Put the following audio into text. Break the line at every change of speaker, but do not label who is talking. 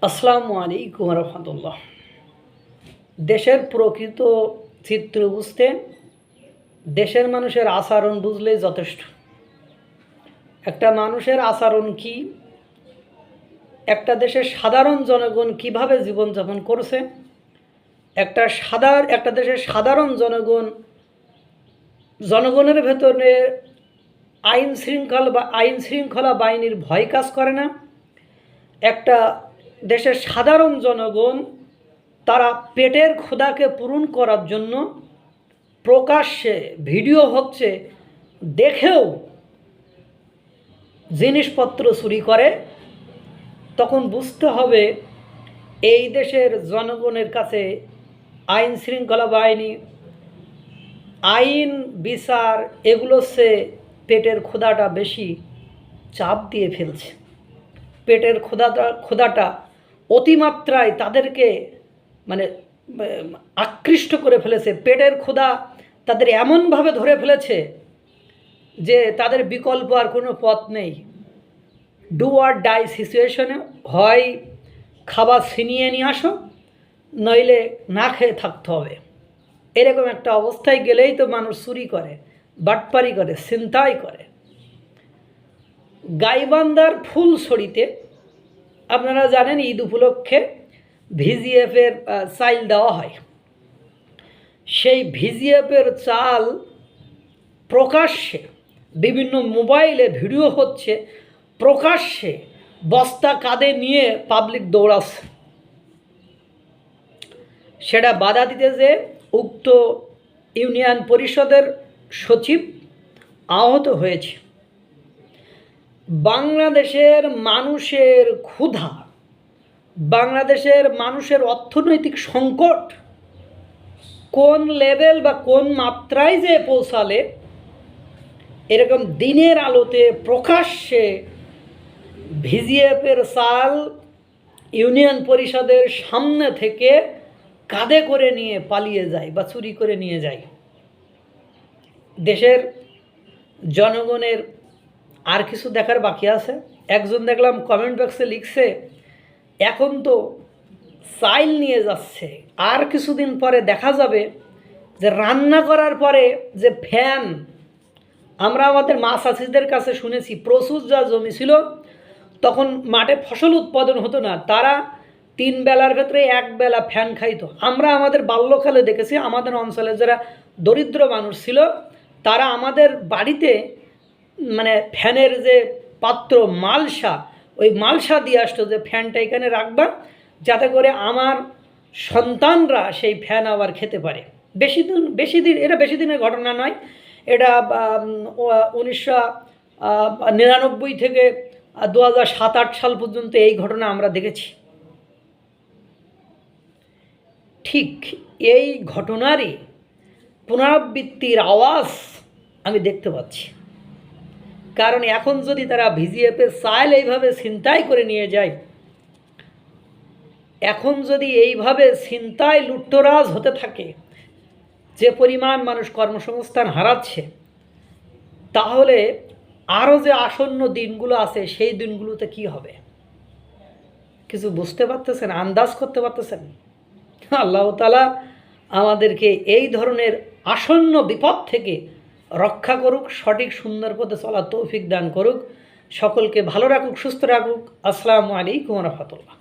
আসসালামু আলাইকুম রহমতুল্লাহ। দেশের প্রকৃত চিত্র বুঝতে দেশের মানুষের আচরণ বুঝলেই যথেষ্ট। একটা মানুষের আচরণ কি, একটা দেশের সাধারণ জনগণ কিভাবে জীবনযাপন করছে, একটা দেশের সাধারণ জনগণের ভেতরে আইন শৃঙ্খলা বাহিনীর ভয় কাজ করে না। একটা দেশের সাধারণ জনগণ তারা পেটের ক্ষুধাকে পূরণ করার জন্য প্রকাশ্যে ভিডিও হচ্ছে দেখেও জিনিসপত্র চুরি করে, তখন বুঝতে হবে এই দেশের জনগণের কাছে আইন শৃঙ্খলা বাহিনী, আইন বিচার এগুলো সে পেটের ক্ষুধাটা বেশি চাপ দিয়ে ফেলছে। পেটের ক্ষুধাটা অতিমাত্রায় তাদেরকে আকৃষ্ট করে ফেলেছে। পেটের ক্ষুধা তাদের এমনভাবে ধরে ফেলেছে যে তাদের বিকল্প আর কোনো পথ নেই। ডু আর ডাই সিচুয়েশনে হয় খাবার ছিনিয়ে নিয়ে আসো, নইলে না খেয়ে থাকতে হবে। এরকম একটা অবস্থায় গেলেই তো মানুষ চুরি করে, বাটপারি করে, ছিনতাই করে। গাইবান্ধার ফুলছড়িতে আপনারা জানেন ঈদ উপলক্ষে ভিজিএফের চাল দেওয়া হয়। সেই ভিজিএফের চাল প্রকাশ্যে বিভিন্ন মোবাইলে ভিডিও হচ্ছে, প্রকাশ্যে বস্তা কাঁধে নিয়ে পাবলিক দৌড়াচ্ছে। সেটা বাধা দিতে যে উক্ত ইউনিয়ন পরিষদের সচিব আহত হয়েছে। বাংলাদেশের মানুষের ক্ষুধা, বাংলাদেশের মানুষের অর্থনৈতিক সংকট কোন লেভেল বা কোন মাত্রায় যে পৌঁছালে এরকম দিনের আলোতে প্রকাশ্যে ভিজিএফের চাল ইউনিয়ন পরিষদের সামনে থেকে কাঁধে করে নিয়ে পালিয়ে যায় বা চুরি করে নিয়ে যায়। দেশের জনগণের আর কিছু দেখার বাকি আছে। একজন দেখলাম কমেন্ট বক্সে লিখছে, এখন তো চাইল নিয়ে যাচ্ছে, আর কিছুদিন পরে দেখা যাবে যে রান্না করার পরে যে ফ্যান, আমরা আমাদের মা চাষিদের কাছে শুনেছি প্রচুর যা জমি ছিল তখন মাঠে ফসল উৎপাদন হতো না, তারা 3 বেলার ভেতরে 1 বেলা ফ্যান খাইতো। আমরা আমাদের বাল্যকালে দেখেছি আমাদের অঞ্চলে যারা দরিদ্র মানুষ ছিল তারা আমাদের বাড়িতে ফ্যানের যে পাত্র মালসা, ওই মালসা দিয়ে আসতো যে ফ্যানটা এখানে রাখবা যাতে করে আমার সন্তানরা সেই ফ্যান আবার খেতে পারে। এটা বেশি দিনের ঘটনা নয়, এটা 1999 থেকে 2007-08 সাল পর্যন্ত এই ঘটনা আমরা দেখেছি। ঠিক এই ঘটনারই পুনরাবৃত্তির আওয়াজ আমি দেখতে পাচ্ছি। কারণ এখন যদি তারা ভিজিএফের চাল এইভাবে ছিনতাই করে নিয়ে যায়, এখন যদি এইভাবে ছিনতাই লুটতরাজ হতে থাকে, যে পরিমাণ মানুষ কর্মসংস্থান হারাচ্ছে, তাহলে আরও যে আসন্ন দিনগুলো আছে সেই দিনগুলোতে কি হবে কিছু বুঝতে পারতেছেন, আন্দাজ করতে পারতেছেন? আল্লাহ তাআলা আমাদেরকে এই ধরনের আসন্ন বিপদ থেকে রক্ষা করুক, সঠিক সুন্দর পথে চলার তৌফিক দান করুক, সকলকে ভালো রাখুক, সুস্থ রাখুক। আসসালামু আলাইকুম রহমতুল্লাহ।